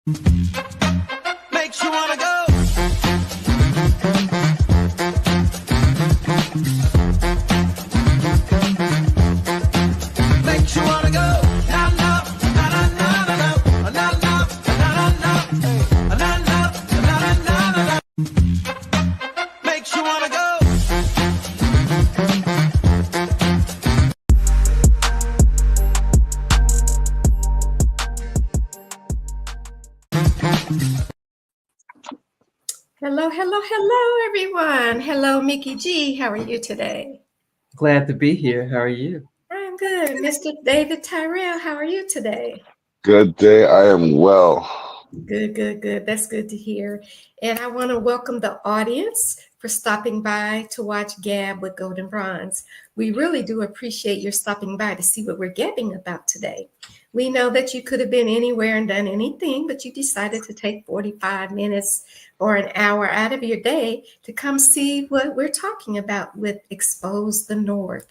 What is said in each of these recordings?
Makes you wanna go. Makes you wanna go. Na na na na na na na na na na na na na. Makes you wanna go. Hello, hello, hello, everyone. Hello, Mickey G. How are you today? Glad to be here. How are you? I'm good. Mr. David Tyrell, how are you today? Good day. I am well. Good, good, good. That's good to hear. And I want to welcome the audience for stopping by to watch Gab with Golden Bronze. We really do appreciate your stopping by to see what we're gabbing about today. We know that you could have been anywhere and done anything, but you decided to take 45 minutes or an hour out of your day to come see what we're talking about with Expose the North.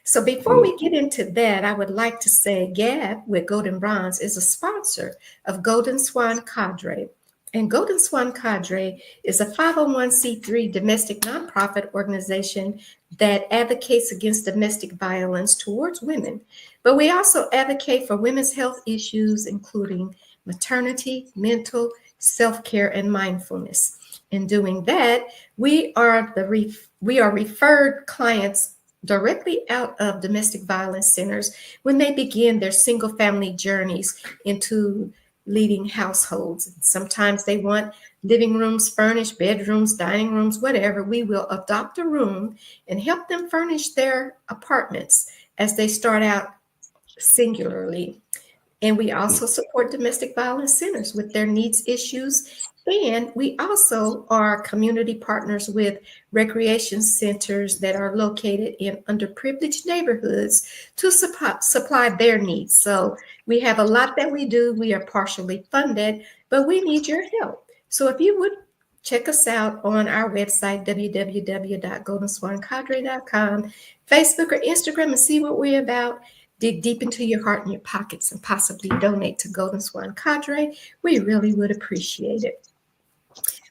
So before we get into that, I would like to say Gab with Golden Bronze is a sponsor of Golden Swan Cadre. And Golden Swan Cadre is a 501c3 domestic nonprofit organization that advocates against domestic violence towards women. But we also advocate for women's health issues, including maternity, mental, self-care, and mindfulness. In doing that, we are referred clients directly out of domestic violence centers when they begin their single-family journeys into leading households. Sometimes they want living rooms furnished, bedrooms, dining rooms, whatever. We will adopt a room and help them furnish their apartments as they start out singularly. And we also support domestic violence centers with their needs issues. And we also are community partners with recreation centers that are located in underprivileged neighborhoods to supply their needs. So we have a lot that we do. We are partially funded, but we need your help. So if you would check us out on our website, www.goldenswancadre.com, Facebook or Instagram, and see what we're about. Dig deep into your heart and your pockets and possibly donate to Golden Swan Cadre. We really would appreciate it.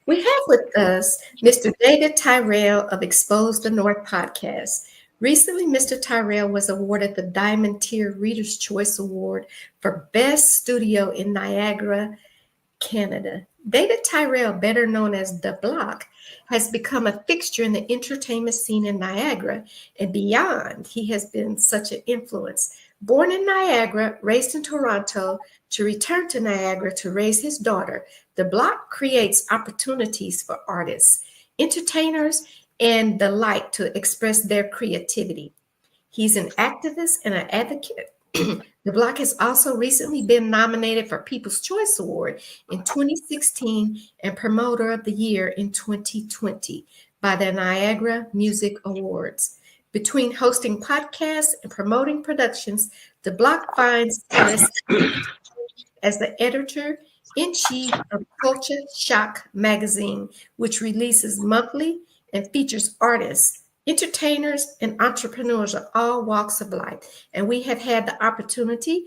We have with us Mr. David Tyrell of Expose the North podcast. Recently, Mr. Tyrell was awarded the Diamond Tier Reader's Choice Award for Best Studio in Niagara, Canada. David Tyrell, better known as Dablock, has become a fixture in the entertainment scene in Niagara and beyond. He has been such an influence. Born in Niagara, raised in Toronto, to return to Niagara to raise his daughter, Dablock creates opportunities for artists, entertainers, and the like to express their creativity. He's an activist and an advocate. Dablock has also recently been nominated for People's Choice Award in 2016 and Promoter of the Year in 2020 by the Niagara Music Awards. Between hosting podcasts and promoting productions, Dablock finds as the editor-in-chief of Culcha Shock Magazine, which releases monthly and features artists, entertainers, and entrepreneurs of all walks of life. And I have had the opportunity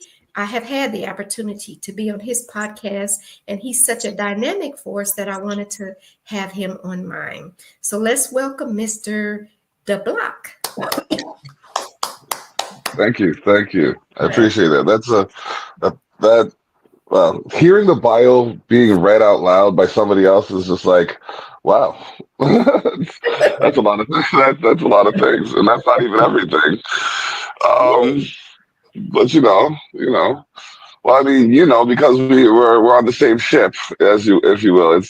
to be on his podcast, and he's such a dynamic force that I wanted to have him on mine. So let's welcome Mr. Dablock. Thank you. I appreciate that. Well, hearing the bio being read out loud by somebody else is just like, wow, that's a lot of that's a lot of things, and that's not even everything. But well, I mean, because we're on the same ship, if you will. It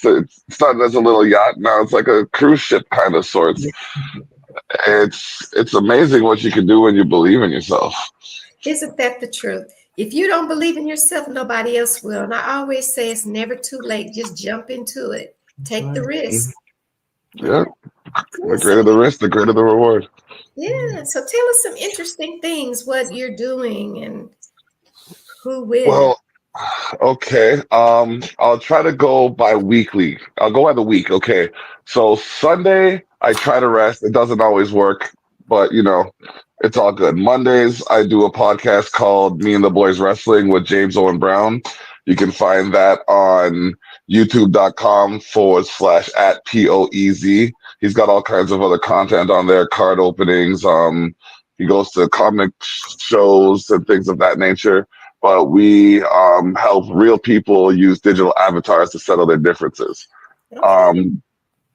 started as a little yacht, now it's like a cruise ship kind of sorts. It's amazing what you can do when you believe in yourself. Isn't that the truth? If you don't believe in yourself, nobody else will. And I always say it's never too late. Just jump into it. Take the risk. Yeah. The greater the risk, the greater the reward. Yeah. So tell us some interesting things, what you're doing and who will. Well, okay. I'll try to go bi-weekly. I'll go by the week. Okay. So Sunday, I try to rest. It doesn't always work, but it's all good. Mondays, I do a podcast called Me and the Boys Wrestling with James Owen Brown. You can find that on youtube.com/@POEZ. He's got all kinds of other content on there, card openings. He goes to comic shows and things of that nature. But we help real people use digital avatars to settle their differences. Okay.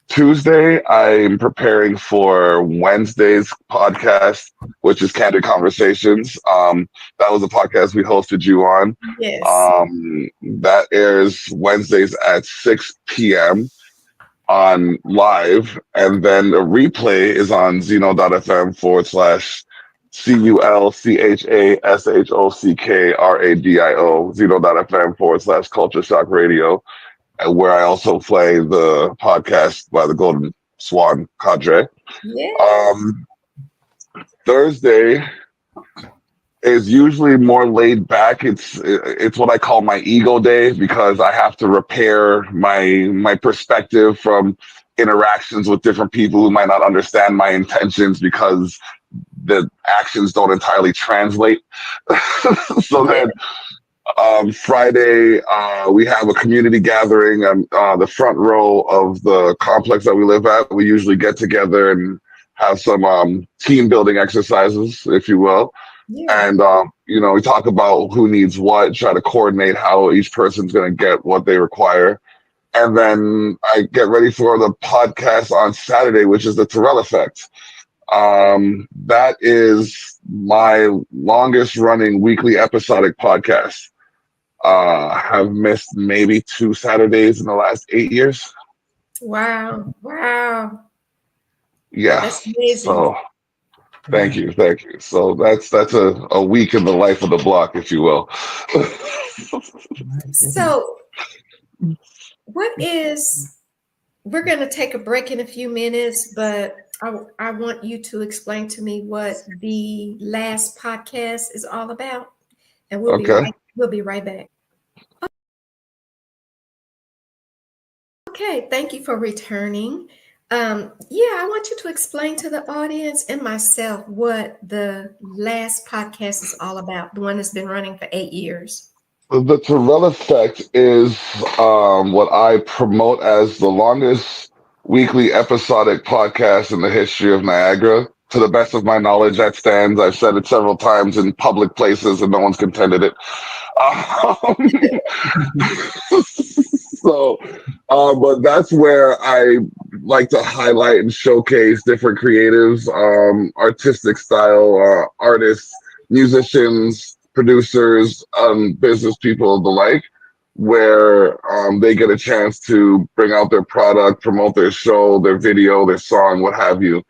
Tuesday, I'm preparing for Wednesday's podcast, which is Candid Conversations. That was a podcast we hosted you on. Yes. That airs Wednesdays at 6 p.m. on live, and then the replay is on Zeno.fm/CULCHASHOCKRADIO, Zeno.fm/Culcha Shock Radio, where I also play the podcast by the Golden Swan Cadre. Yes. Thursday is usually more laid back. It's what I call my ego day, because I have to repair my perspective from interactions with different people who might not understand my intentions because the actions don't entirely translate. So then Friday, we have a community gathering on the front row of the complex that we live at. We usually get together and have some team building exercises, if you will. Yeah. And, we talk about who needs what, try to coordinate how each person's going to get what they require. And then I get ready for the podcast on Saturday, which is the Terrell Effect. That is my longest running weekly episodic podcast. Have missed maybe 2 Saturdays in the last 8 years. Wow. Yeah. That's amazing. So thank you. So that's a week in the life of the block, if you will. So we're going to take a break in a few minutes, but I want you to explain to me what the last podcast is all about. And we'll be right back. Okay, thank you for returning. I want you to explain to the audience and myself what the last podcast is all about, the one that's been running for 8 years. The Terrell Effect is what I promote as the longest weekly episodic podcast in the history of Niagara. To the best of my knowledge, that stands. I've said it several times in public places and no one's contended it. But that's where I like to highlight and showcase different creatives, artistic style, artists, musicians, producers, business people, the like, where they get a chance to bring out their product, promote their show, their video, their song, what have you.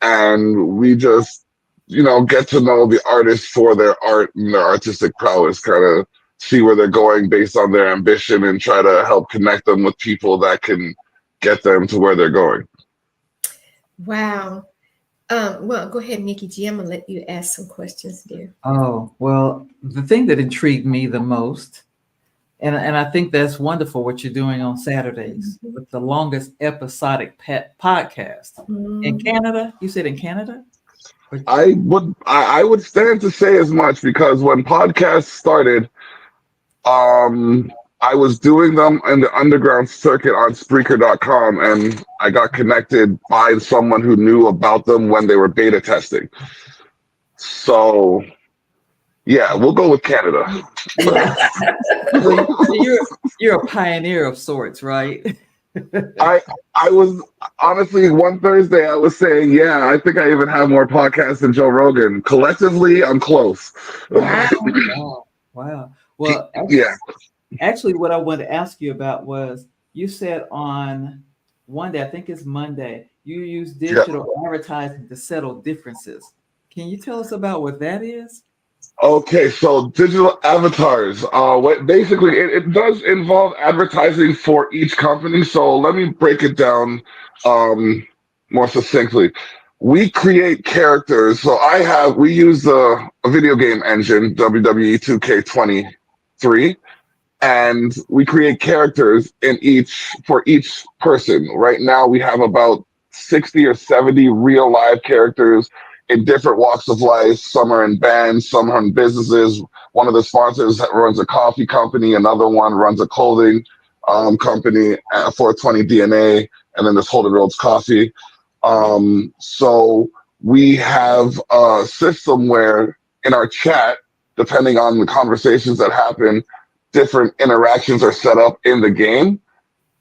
And we just, get to know the artists for their art and their artistic prowess, kind of see where they're going based on their ambition and try to help connect them with people that can get them to where they're going. Wow. Well, go ahead, Nikki G. I'm going to let you ask some questions there. Oh, well, the thing that intrigued me the most, and I think that's wonderful what you're doing on Saturdays with the longest episodic podcast. In Canada? You said in Canada? I would stand to say as much, because when podcasts started, I was doing them in the underground circuit on Spreaker.com, and I got connected by someone who knew about them when they were beta testing. So, yeah, we'll go with Canada. You're a pioneer of sorts, right? I was honestly, one Thursday I was saying, yeah, I think I even have more podcasts than Joe Rogan. Collectively, I'm close. Wow. Well, actually, what I wanted to ask you about was, you said on one day, I think it's Monday, you use digital advertising to settle differences. Can you tell us about what that is? Okay, so digital avatars. Basically, it does involve advertising for each company. So let me break it down more succinctly. We create characters. So we use a video game engine, WWE 2K23, and we create characters for each person. Right now, we have about 60 or 70 real live characters in different walks of life. Some are in bands, some are in businesses. One of the sponsors runs a coffee company. Another one runs a clothing company, 420 DNA, and then this Holden Roads Coffee. So we have a system where in our chat, depending on the conversations that happen, different interactions are set up in the game.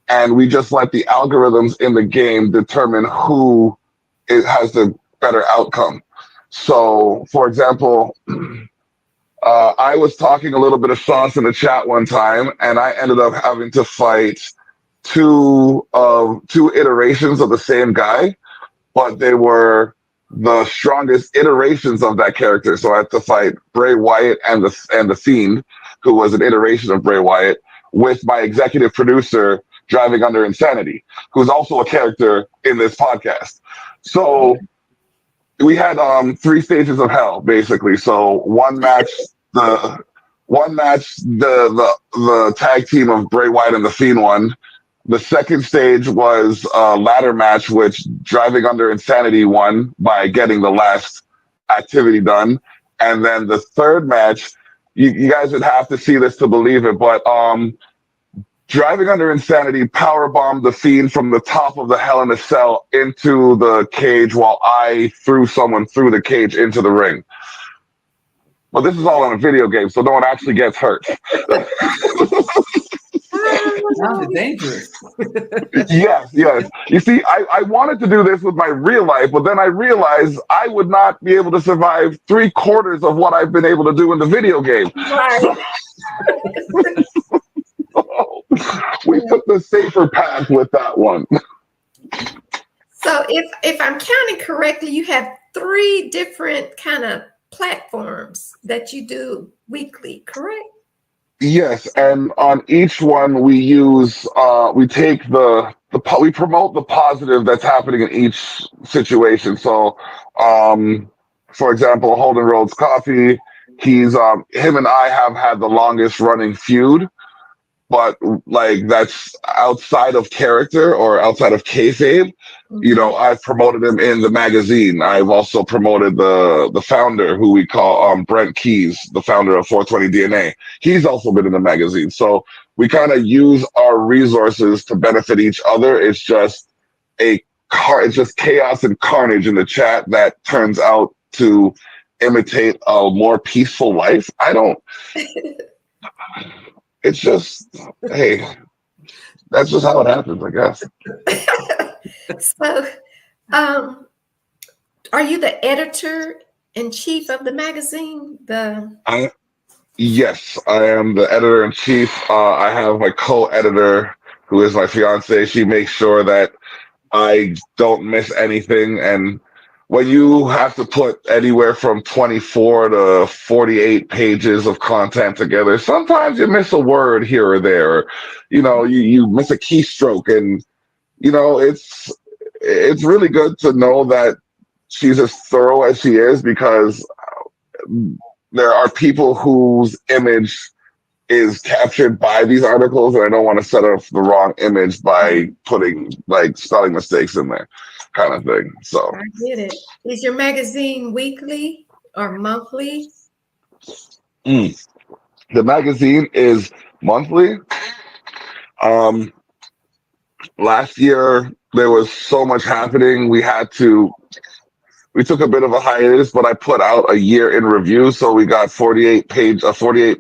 And we just let the algorithms in the game determine who has the better outcome. So, for example, I was talking a little bit of sauce in the chat one time, and I ended up having to fight two iterations of the same guy, but they were the strongest iterations of that character. So I had to fight Bray Wyatt and the Fiend, who was an iteration of Bray Wyatt, with my executive producer Driving Under Insanity, who's also a character in this podcast. So we had 3 stages of hell basically. So one match, the tag team of Bray Wyatt and the Fiend won. The second stage was a ladder match, which Driving Under Insanity won by getting the last activity done. And then the third match, you guys would have to see this to believe it, but Driving Under Insanity powerbombed the Fiend from the top of the Hell in a Cell into the cage while I threw someone through the cage into the ring. Well, this is all on a video game, so no one actually gets hurt. Sounded dangerous. Yes. You see, I wanted to do this with my real life, but then I realized I would not be able to survive 3/4 of what I've been able to do in the video game. Right. We took the safer path with that one. So if I'm counting correctly, you have 3 different kind of platforms that you do weekly, correct? Yes, and on each one we use we take we promote the positive that's happening in each situation. So for example, Holden Roads Coffee, he's him and I have had the longest running feud, but like that's outside of character or outside of kayfabe. You know, I've promoted him in the magazine. I've also promoted the founder, who we call Brent Keys, the founder of 420 DNA. He's also been in the magazine. So we kind of use our resources to benefit each other. It's just it's just chaos and carnage in the chat that turns out to imitate a more peaceful life. It's just, hey, that's just how it happens, I guess. So, are you the editor-in-chief of the magazine? Yes, I am the editor-in-chief. I have my co-editor, who is my fiance. She makes sure that I don't miss anything. And when you have to put anywhere from 24 to 48 pages of content together, sometimes you miss a word here or there. Or, you miss a keystroke, and it's really good to know that she's as thorough as she is, because there are people whose image is captured by these articles, and I don't want to set up the wrong image by putting like spelling mistakes in there, kind of thing. So I get it. Is your magazine weekly or monthly? The magazine is monthly. Last year there was so much happening. We took a bit of a hiatus, but I put out a year in review. So we got a 48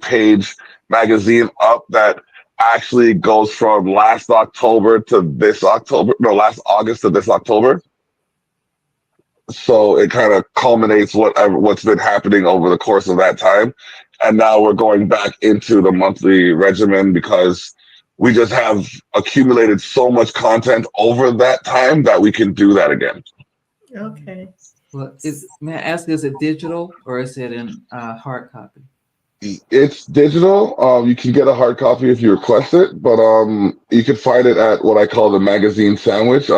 page magazine up that actually goes from last August to this October. So it kind of culminates what's been happening over the course of that time. And now we're going back into the monthly regimen because we just have accumulated so much content over that time that we can do that again. Okay. Well, may I ask, is it digital or is it in hard copy? It's digital. You can get a hard copy if you request it, but you can find it at what I call the magazine sandwich,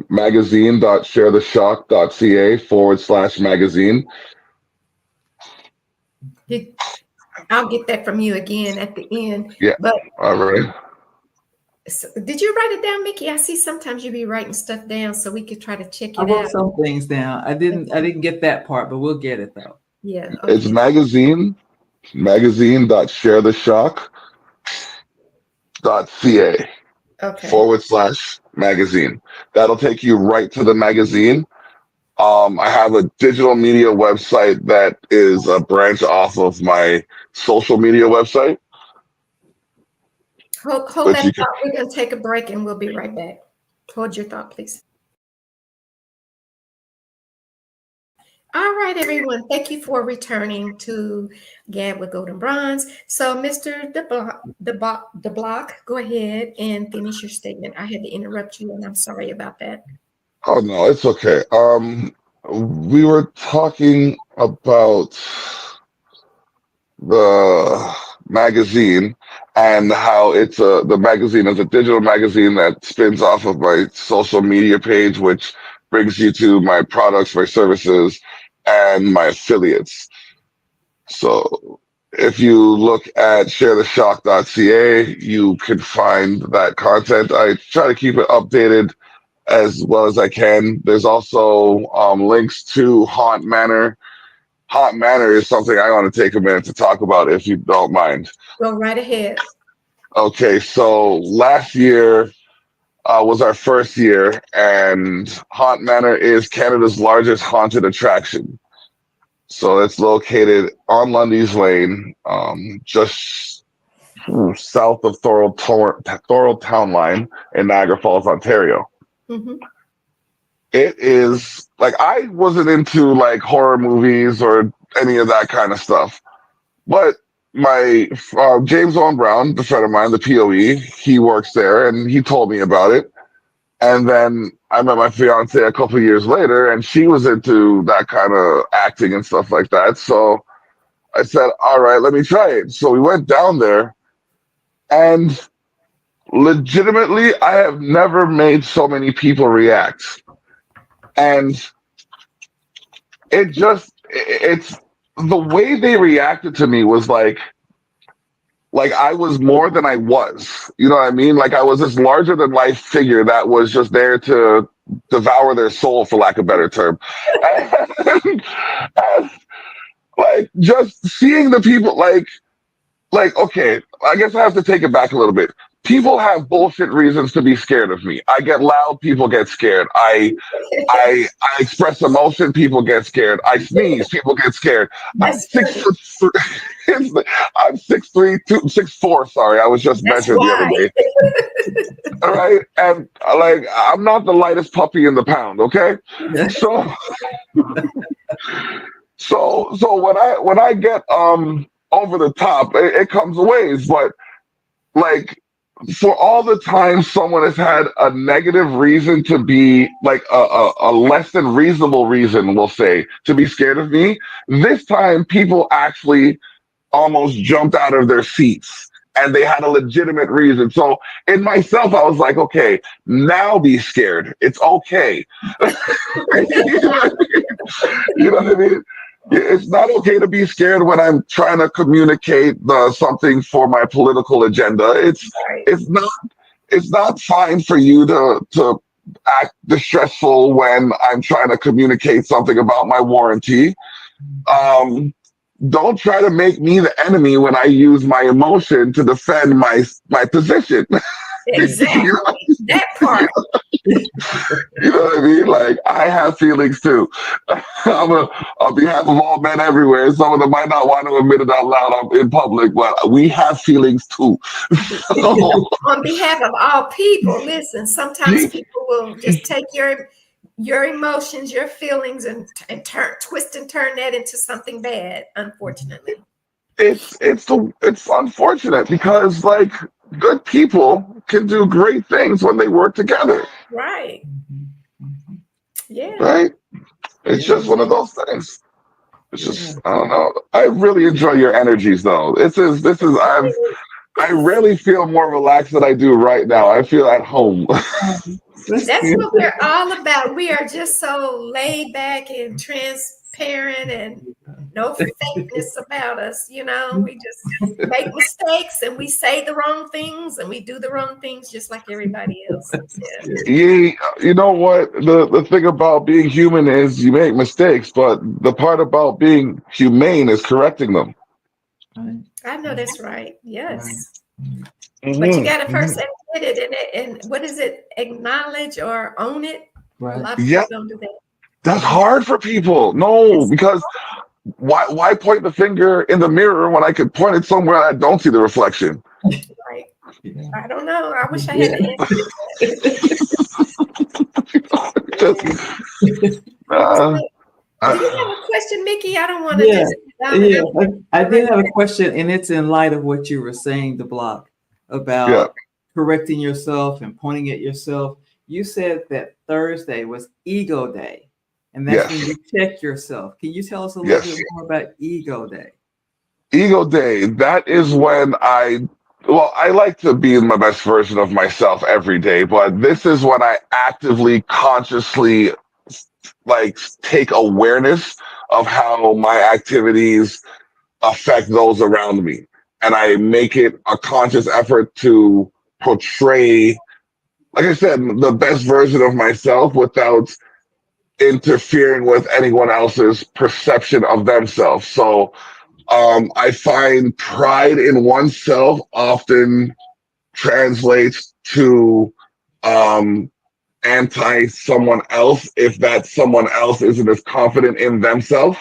magazine.sharetheshock.ca/magazine. I'll get that from you again at the end. Yeah. But all right. So, did you write it down, Mickey? I see sometimes you be writing stuff down so we could try to check I it wrote out. some things down. I didn't get that part, but we'll get it though. Yeah. It's Okay. magazine.sharetheshock.ca Okay. / magazine. That'll take you right to the magazine. I have a digital media website that is a branch off of my social media website, Hold but that you can. thought. We're going to take a break and we'll be right back. Hold your thought, please. All right, everyone. Thank you for returning to Gab with Golden Bronze. So, Mr. DeBlock, go ahead and finish your statement. I had to interrupt you, and I'm sorry about that. Oh no, it's okay. We were talking about the magazine and how the magazine is a digital magazine that spins off of my social media page, which brings you to my products, my services, and my affiliates. So if you look at sharetheshock.ca, you can find that content. I try to keep it updated as well as I can. There's also links to Haunt Manor. Haunt Manor is something I want to take a minute to talk about if you don't mind. Go right ahead. Okay, so last year was our first year, and Haunt Manor is Canada's largest haunted attraction. So it's located on Lundy's Lane, just south of Thorold Town Line in Niagara Falls, Ontario. Mm-hmm. It is like I wasn't into like horror movies or any of that kind of stuff, but my James Owen Brown, the friend of mine, the POE, he works there, and he told me about it. And then I met my fiance a couple of years later, and she was into that kind of acting and stuff like that. So I said, "All right, let me try it." So we went down there, and legitimately, I have never made so many people react. And it's the way they reacted to me was like I was more than I was. You know what I mean? Like I was this larger than life figure that was just there to devour their soul, for lack of a better term. And, like just seeing the people like okay, I guess I have to take it back a little bit. People have bullshit reasons to be scared of me. I get loud, people get scared. I express emotion, people get scared. I sneeze, people get scared. I'm That's six funny. foot three. I'm 6'3", 6'4". Sorry, I was just That's measured the other why. day. All right, and like I'm not the lightest puppy in the pound. Okay, so when I get over the top, it comes a ways. But like for all the time someone has had a negative reason to be like a less than reasonable reason, we'll say, to be scared of me, this time people actually almost jumped out of their seats and they had a legitimate reason. So in myself, I was like, okay, now be scared. It's okay. You know what I mean? It's not okay to be scared when I'm trying to communicate something for my political agenda. Right. It's not fine for you to act distressful when I'm trying to communicate something about my warranty. Um, don't try to make me the enemy when I use my emotion to defend my position. Exactly. You know? That part. You know what I mean? Like I have feelings too. On behalf of all men everywhere, some of them might not want to admit it out loud in public, but we have feelings too. So, On behalf of all people, listen, sometimes people will just take your emotions, your feelings, and twist and turn that into something bad, unfortunately. it's unfortunate because like good people can do great things when they work together, Right. Yeah. right? It's just one of those things. It's just I don't know. I really enjoy your energies though. This is I rarely feel more relaxed than I do right now. I feel at home. That's what we're all about. We are just so laid back and transparent and no fakeness about us. You know, we just make mistakes and we say the wrong things and we do the wrong things just like everybody else. Yeah. Yeah, you know what? The thing about being human is you make mistakes, but the part about being humane is correcting them. Right. I know that's right. Yes. Right. But you Mhm. got to first admit it and what is it? Acknowledge or own it. A Right. lot of Yeah, people don't do that. that's hard for people. No, Yes. because why point the finger in the mirror when I could point it somewhere I don't see the reflection? Right. Yeah. I don't know. I wish I had the answer. Just, So, uh, do you uh, have a question, Mickey? I don't want to Yeah, just sit down and yeah. I did have a direct question, and it's in light of what you were saying, Dablock, yeah, about correcting yourself and pointing at yourself. You said that Thursday was Ego Day, and that's when yes, you check yourself. Can you tell us a little bit yes. more about Ego Day? Ego Day, that is when well, I like to be my best version of myself every day, but this is when I actively, consciously, like, take awareness of how my activities affect those around me. And I make it a conscious effort to portray, like I said, the best version of myself without interfering with anyone else's perception of themselves. So, I find pride in oneself often translates to um, anti someone else if that someone else isn't as confident in themselves.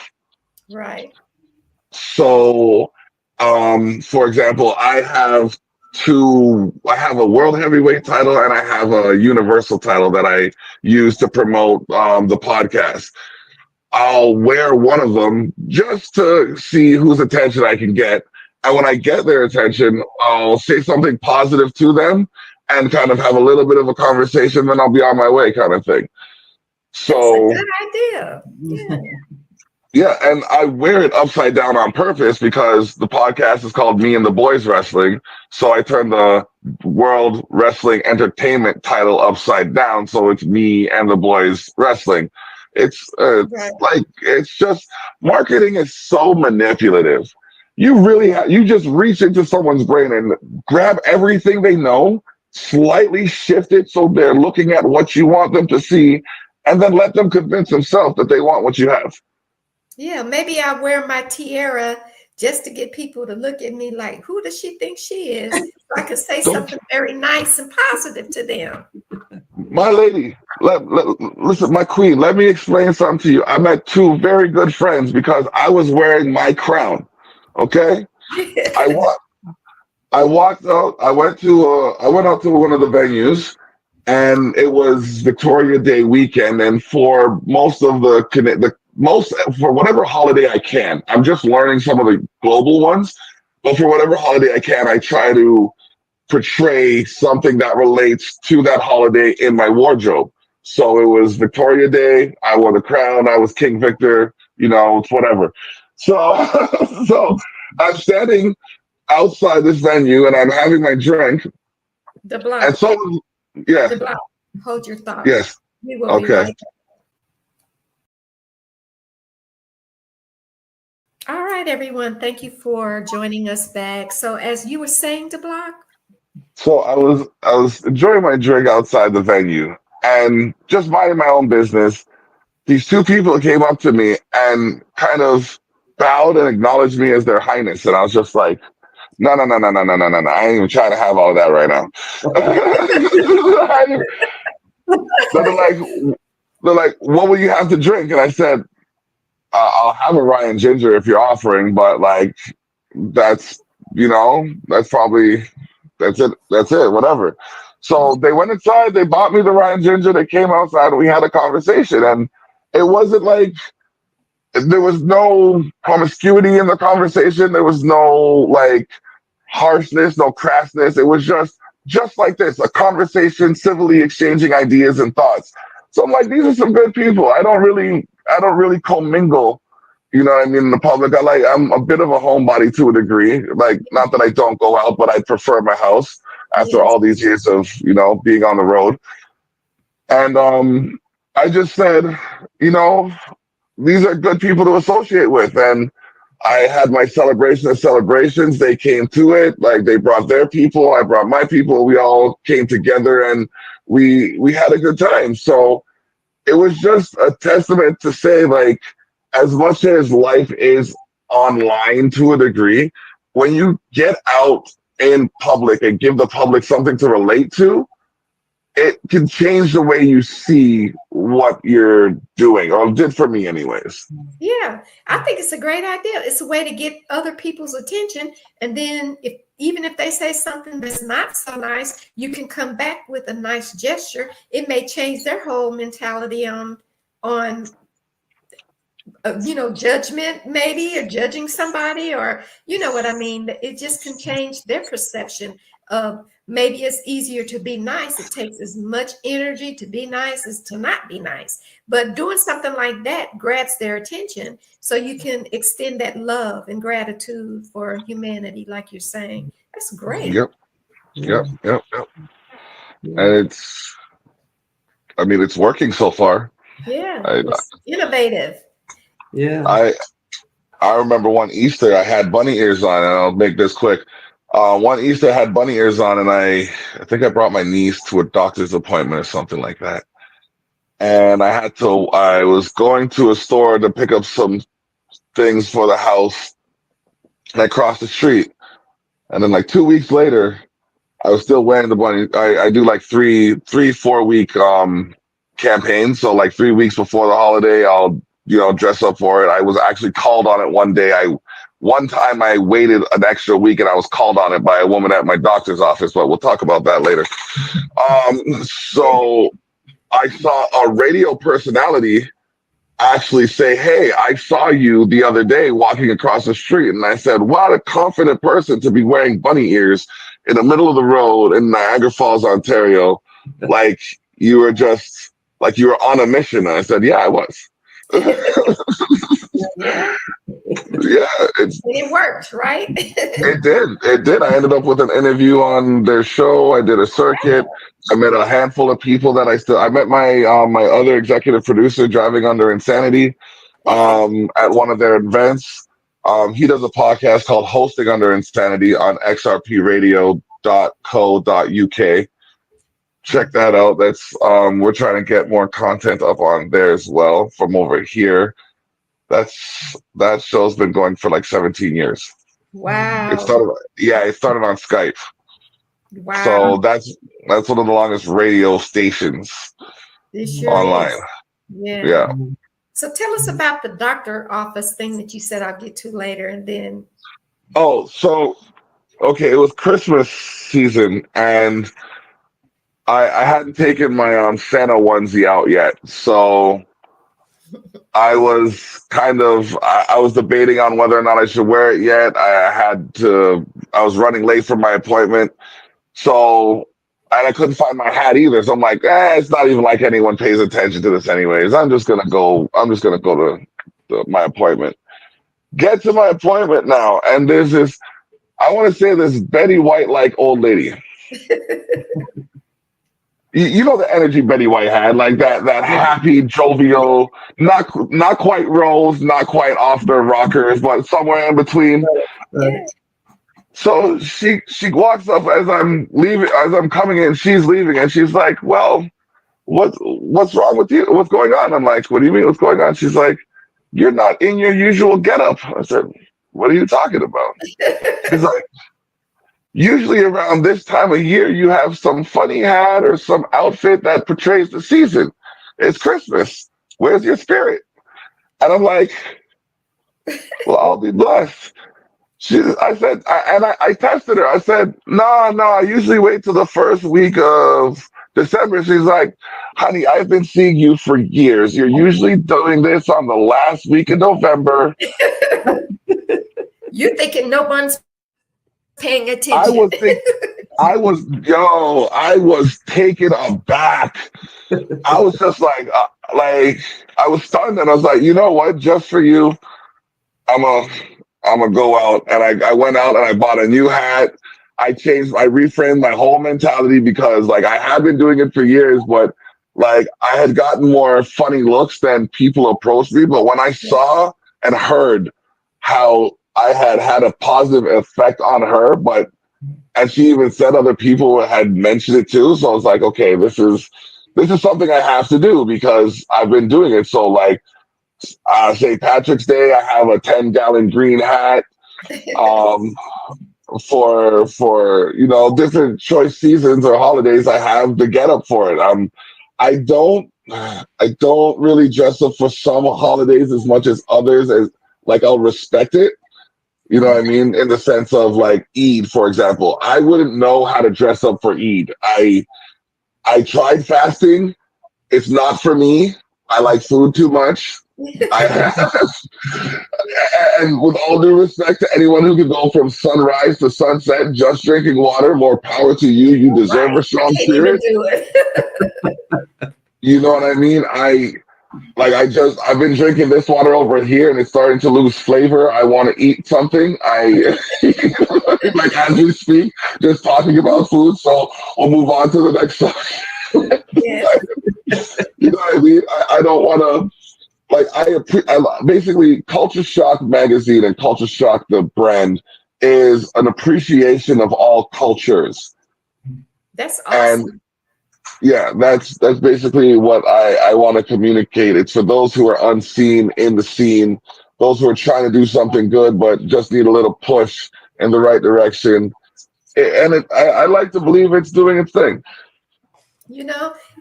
right. So, for example, I have a world heavyweight title and I have a universal title that I use to promote the podcast. I'll wear one of them just to see whose attention I can get. And when I get their attention, I'll say something positive to them and kind of have a little bit of a conversation, then I'll be on my way, kind of thing. That's a So, good idea. Yeah. yeah, and I wear it upside down on purpose because the podcast is called Me and the Boys Wrestling. So I turn the World Wrestling Entertainment title upside down. So it's Me and the Boys Wrestling. Right. It's just marketing is so manipulative. You just reach into someone's brain and grab everything they know, slightly shift it so they're looking at what you want them to see, and then let them convince themselves that they want what you have. Yeah, maybe I wear my tiara just to get people to look at me like, who does she think she is? So I can say Don't something very nice and positive to them. My lady, listen, my queen, let me explain something to you. I met two very good friends because I was wearing my crown. Okay? I wa- I walked out, I went out to one of the venues and it was Victoria Day weekend. And for most of for whatever holiday I can, I'm just learning some of the global ones, but for whatever holiday I can, I try to portray something that relates to that holiday in my wardrobe. So it was Victoria Day. I wore the crown. I was King Victor. It's whatever. So, so I'm standing outside this venue and I'm having my drink. The And block, someone, yeah, the block. Hold your thought. yes, We will be okay. right back. All right, everyone. Thank you for joining us back. So, as you were saying, the block. So I was enjoying my drink outside the venue and just minding my own business. These two people came up to me and kind of bowed and acknowledged me as their highness. And I was just like, no, no, no, no, no, no, no, no, no. I ain't even trying to have all of that right now. So they're like, what will you have to drink? And I said, I'll have a Ryan Ginger if you're offering, but like, that's, that's probably, that's it, whatever. So they went inside, they bought me the Ryan Ginger, they came outside, and we had a conversation. And it wasn't like, there was no promiscuity in the conversation. There was no like harshness, no crassness. It was just like this, a conversation, civilly exchanging ideas and thoughts. So I'm like, these are some good people. I don't really commingle, you know what I mean, in the public. I'm a bit of a homebody to a degree. Like, not that I don't go out, but I prefer my house after Yes. all these years of, being on the road. And I just said, you know, these are good people to associate with. And I had my celebration of celebrations. They came to it. Like, they brought their people. I brought my people. We all came together and we had a good time. So it was just a testament to say, like, as much as life is online to a degree, when you get out in public and give the public something to relate to, it can change the way you see what you're doing, or it did for me anyways. Yeah, I think it's a great idea. It's a way to get other people's attention. And then even if they say something that's not so nice, you can come back with a nice gesture. It may change their whole mentality on judgment, maybe, or judging somebody, or you know what I mean. It just can change their perception of, maybe it's easier to be nice. It takes as much energy to be nice as to not be nice. But doing something like that grabs their attention, so you can extend that love and gratitude for humanity, like you're saying. That's great. Yep. And it's working so far. Yeah, I it's innovative. Yeah. I remember one Easter I had bunny ears on, and I'll make this quick. One Easter I had bunny ears on, and I think I brought my niece to a doctor's appointment or something like that. And I was going to a store to pick up some things for the house, and I crossed the street. And then like 2 weeks later, I was still wearing the bunny. I do like 4 week campaigns. So like 3 weeks before the holiday, I'll dress up for it. I was actually called on it one day. One time I waited an extra week and I was called on it by a woman at my doctor's office, but we'll talk about that later. So I saw a radio personality actually say, "Hey, I saw you the other day walking across the street." And I said, "What a confident person to be wearing bunny ears in the middle of the road in Niagara Falls, Ontario. Like you were on a mission." And I said, "Yeah, I was." Yeah. It worked, right? It did. I ended up with an interview on their show. I did a circuit. I met a handful of people that I met my my other executive producer driving under insanity at one of their events. He does a podcast called Hosting Under Insanity on xrpradio.co.uk. Check that out. That's we're trying to get more content up on there as well from over here. That show's been going for like 17 years. Wow. It started on Skype. Wow. So that's one of the longest radio stations online. Yeah. So tell us about the doctor office thing that you said I'll get to later, and then. Oh, so okay, it was Christmas season, and I hadn't taken my Santa onesie out yet, so I was I was debating on whether or not I should wear it yet. I was running late for my appointment, and I couldn't find my hat either. So I'm like, it's not even like anyone pays attention to this anyways. I'm just gonna go to my appointment. Get to my appointment now, and there's this, I want to say, this Betty White like old lady. You know the energy Betty White had, like that happy, jovial, not quite Rose, not quite off the rockers, but somewhere in between. So she walks up as I'm coming in, she's leaving, and she's like, "Well, what's wrong with you? What's going on?" I'm like, "What do you mean, what's going on?" She's like, "You're not in your usual getup." I said, "What are you talking about?" She's like, "Usually around this time of year, you have some funny hat or some outfit that portrays the season. It's Christmas. Where's your spirit?" And I'm like, "Well, I'll be blessed." I tested her. I said, no, I usually wait till the first week of December. She's like, "Honey, I've been seeing you for years. You're usually doing this on the last week of November." You're thinking no one's paying attention. I was taken aback. I was just like I was stunned, and I was like, "You know what? Just for you, I'm gonna go out." And I went out and I bought a new hat. I reframed my whole mentality, because like I have been doing it for years, but like I had gotten more funny looks than people approached me. But when I saw and heard how I had a positive effect on her, but and she even said other people had mentioned it too. So I was like, okay, this is something I have to do because I've been doing it. So like St. Patrick's Day, I have a 10-gallon green hat. For different choice seasons or holidays, I have the get up for it. I don't really dress up for some holidays as much as others, as like I'll respect it. You know what I mean? In the sense of like Eid, for example, I wouldn't know how to dress up for Eid. I tried fasting. It's not for me. I like food too much. And with all due respect to anyone who can go from sunrise to sunset just drinking water, more power to you. You deserve a strong spirit. Do it. You know what I mean? I've been drinking this water over here and it's starting to lose flavor. I want to eat something. Like as we speak, just talking about food. So we'll move on to the next song. Yes. You know what I mean? I don't want to. Like basically, Culcha Shock Magazine and Culcha Shock, the brand, is an appreciation of all cultures. That's awesome. And yeah, that's basically what I want to communicate. It's for those who are unseen in the scene, those who are trying to do something good but just need a little push in the right direction. And I like to believe it's doing its thing.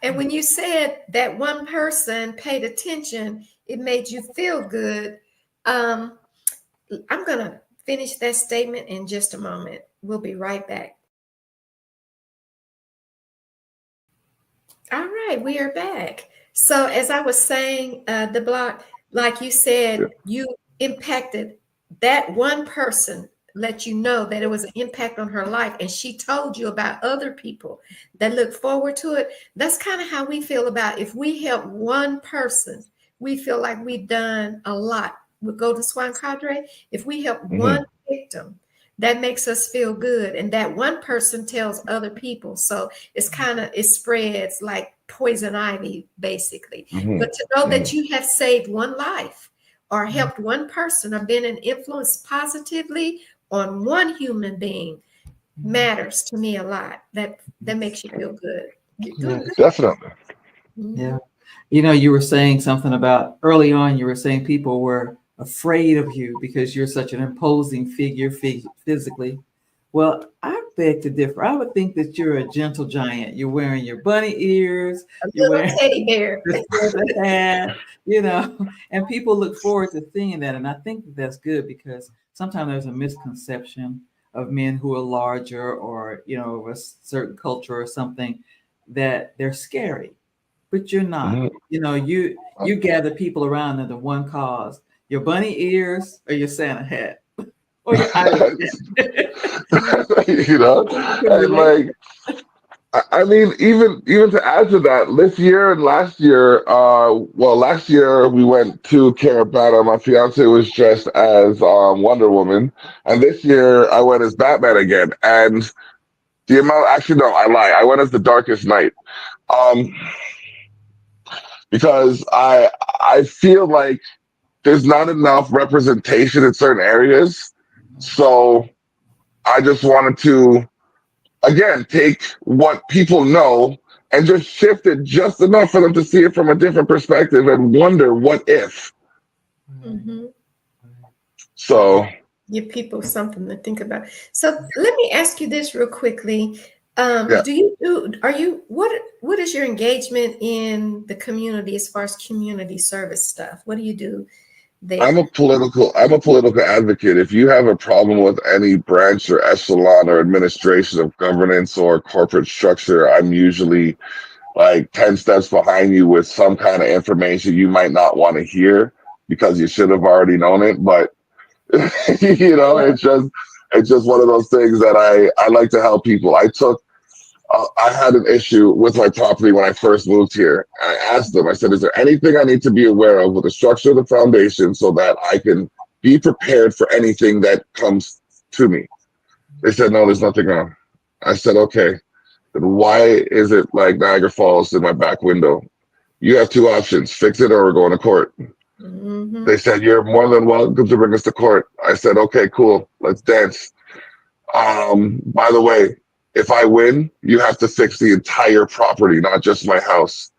And when you said that one person paid attention, it made you feel good. I'm going to finish that statement in just a moment. We'll be right back. All right, we are back. So as I was saying, Dablock, like you said, you impacted that one person, let you know that it was an impact on her life, and she told you about other people that look forward to it. That's kind of how we feel about if we help one person, we feel like we've done a lot. With Golden Swan Cadre, if we help one victim, that makes us feel good, and that one person tells other people. So it spreads like poison ivy, basically. But to know that you have saved one life or helped one person or been an influence positively on one human being matters to me a lot. That makes you feel good. Good. Definitely. Yeah. You were saying something about early on, you were saying people were afraid of you because you're such an imposing figure physically. Well, I beg to differ. I would think that you're a gentle giant. You're wearing your bunny ears, you're wearing teddy bear, hat, and people look forward to seeing that. And I think that's good because sometimes there's a misconception of men who are larger or, of a certain culture or something, that they're scary, but you're not. You gather people around under one cause: your bunny ears or your Santa hat or your and like, I mean, even to add to that, this year and last year, last year we went to Carabana. My fiance was dressed as Wonder Woman, and this year I went as Batman again. And the amount, actually, no, I lie. I went as the Darkest Knight, because I feel like there's not enough representation in certain areas. So I just wanted to, again, take what people know and just shift it just enough for them to see it from a different perspective and wonder what if. So give people something to think about. So let me ask you this real quickly. What is your engagement in the community as far as community service stuff? What do you do there? I'm a political advocate. If you have a problem with any branch or echelon or administration of governance or corporate structure, I'm usually like 10 steps behind you with some kind of information you might not want to hear because you should have already known it. But it's just one of those things that I like to help people. I had an issue with my property when I first moved here. I asked them, I said, is there anything I need to be aware of with the structure of the foundation so that I can be prepared for anything that comes to me? They said, no, there's nothing wrong. I said, okay. Why is it like Niagara Falls in my back window? You have two options: fix it or we're going to court. Mhm. They said, you're more than welcome to bring us to court. I said, okay, cool, let's dance. By the way, if I win, you have to fix the entire property, not just my house.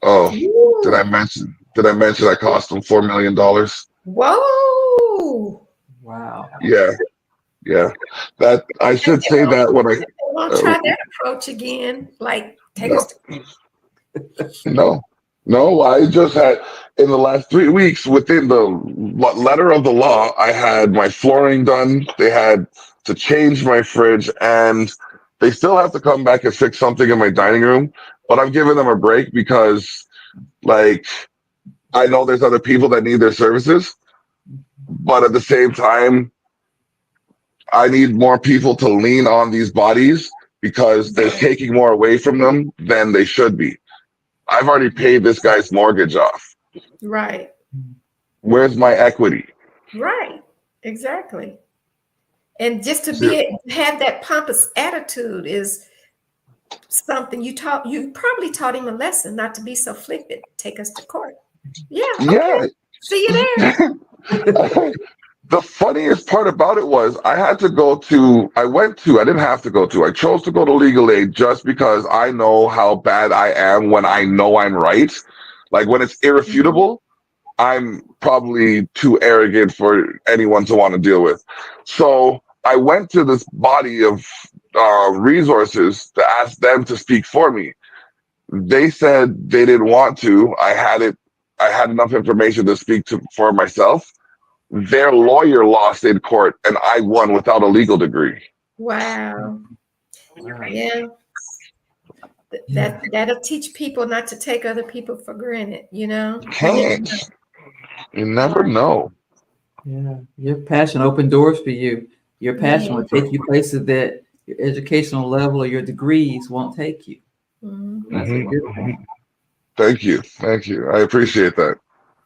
Oh, did I Ooh. mention? Did I mention I cost them $4 million? Whoa. Wow. Yeah, yeah. That I should say that when I Won't try that approach again. Like, take no us to no no. I just had in the last 3 weeks within the letter of the law. I had my flooring done. They had to change my fridge, and they still have to come back and fix something in my dining room. But I'm giving them a break because, like, I know there's other people that need their services, but at the same time, I need more people to lean on these bodies because they're taking more away from them than they should be. I've already paid this guy's mortgage off. right. Where's my equity? Right. Exactly. And just to Zero. have that pompous attitude is something you probably taught him a lesson not to be so flippant. Take us to court. Yeah. Okay. Yeah. See you there. The funniest part about it was I didn't have to go to, I chose to go to legal aid just because I know how bad I am when I know I'm right. Like when it's irrefutable, I'm probably too arrogant for anyone to want to deal with. So I went to this body of resources to ask them to speak for me. They said they didn't want to. I had enough information to speak to for myself. Their lawyer lost in court, and I won without a legal degree. Wow. Wow. Yeah. That'll teach people not to take other people for granted, you know? Can't. You never know. Yeah. Your passion opened doors for you. Your passion will Yeah. take you places that your educational level or your degrees won't take you. Mhm. That's a good thing. Thank you. Thank you. I appreciate that.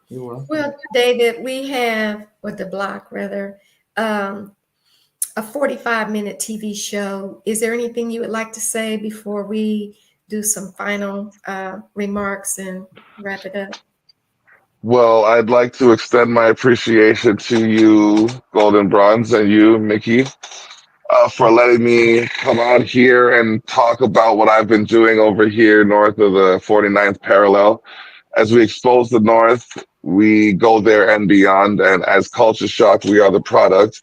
You're welcome. Well, David, we have, or Dablock rather, a 45-minute TV show. Is there anything you would like to say before we do some final remarks and wrap it up? Well, I'd like to extend my appreciation to you, Golden Bronze, and you, Mickey, for letting me come out here and talk about what I've been doing over here north of the 49th parallel. As we expose the North, we go there and beyond. And as Culcha Shock, we are the product.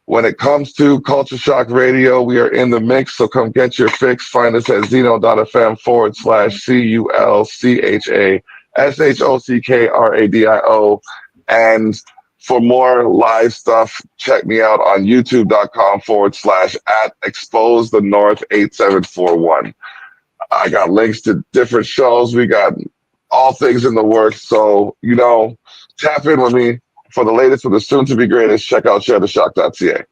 When it comes to Culcha Shock Radio, we are in the mix. So come get your fix. Find us at zeno.fm/CULCHASHOCKRADIO. And for more live stuff, check me out on youtube.com/@expose the North 8741. I got links to different shows. We got all things in the works. So, tap in with me for the latest with the soon to be greatest. Check out sharetheshock.ca.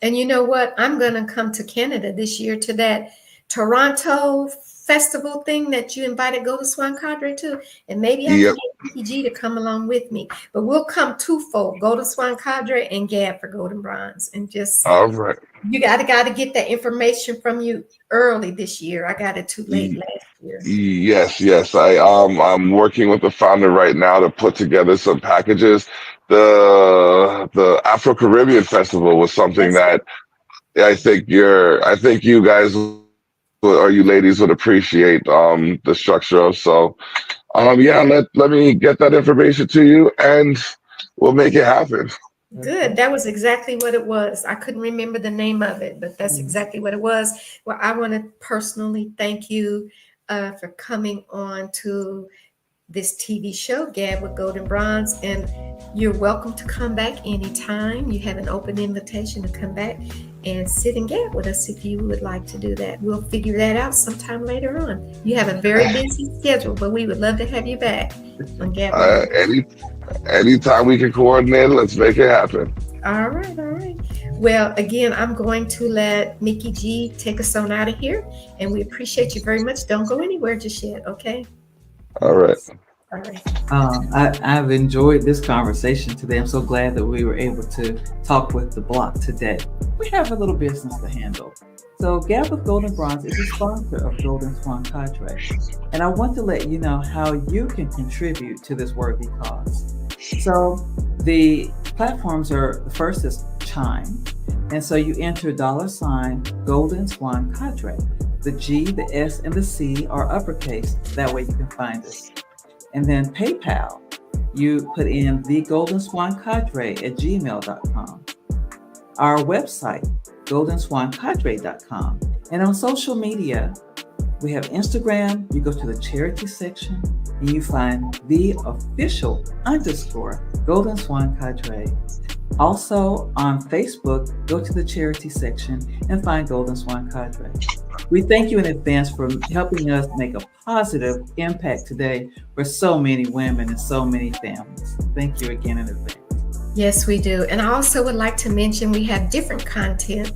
And you know what? I'm going to come to Canada this year to that Toronto festival thing that you invited Go to Swan Cadre to. And maybe I can Yep. get PG to come along with me. But we'll come twofold, Go to Swan Cadre and Gab for Golden Bronze. And just, All right. you got to get that information from you early this year. I got it too late last year. Yes. I'm working with the founder right now to put together some packages. The Afro Caribbean Festival was something that I think you guys or you ladies would appreciate the structure of. So let me get that information to you and we'll make it happen. Good. That was exactly what it was. I couldn't remember the name of it, but that's exactly what it was. Well, I want to personally thank you for coming on to this TV show, Gab with Golden Bronze, and you're welcome to come back anytime. You have an open invitation to come back and sit and gab with us if you would like to do that. We'll figure that out sometime later on. You have a very busy schedule, but we would love to have you back on Gab. Anytime we can coordinate, let's make it happen. All right. Well, again, I'm going to let Mickey G take us on out of here, and we appreciate you very much. Don't go anywhere just yet, okay? All right. I've enjoyed this conversation today. I'm so glad that we were able to talk with the block today. we have a little business to handle. So Gab with Golden Bronze is a sponsor of Golden Swan Cadre. And I want to let you know how you can contribute to this worthy cause. So the platforms are, the first is Chime. And so you enter $ Golden Swan Cadre. The G, the S, and the C are uppercase. That way you can find us. And then PayPal, you put in thegoldenswancadre@gmail.com. Our website, goldenswancadre.com. And on social media, we have Instagram. You go to the charity section and you find the official _ Golden Swan Cadre. Also on Facebook, go to the charity section and find Golden Swan Cadre. We thank you in advance for helping us make a positive impact today for so many women and so many families. Thank you again in advance. Yes, we do. And I also would like to mention we have different content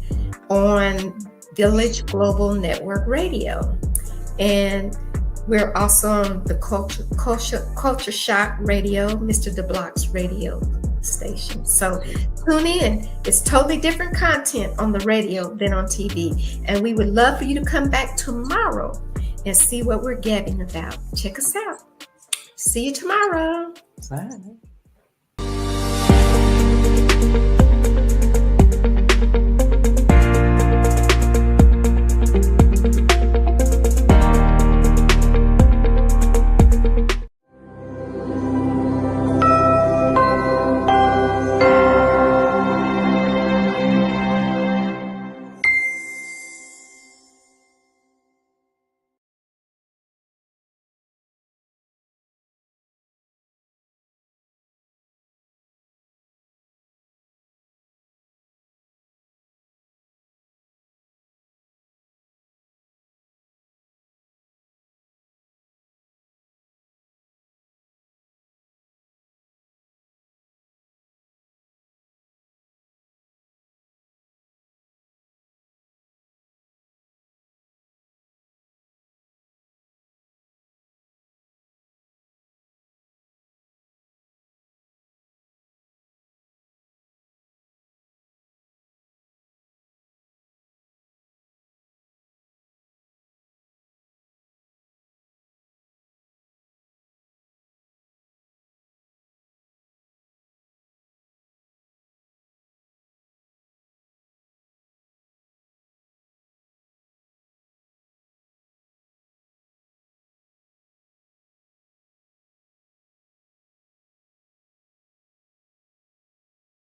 on Village Global Network Radio. And we're also on the Culcha Shock Radio, Mr. Dablock's radio station. So tune in. It's totally different content on the radio than on TV. And we would love for you to come back tomorrow and see what we're gabbing about. Check us out. See you tomorrow. Bye.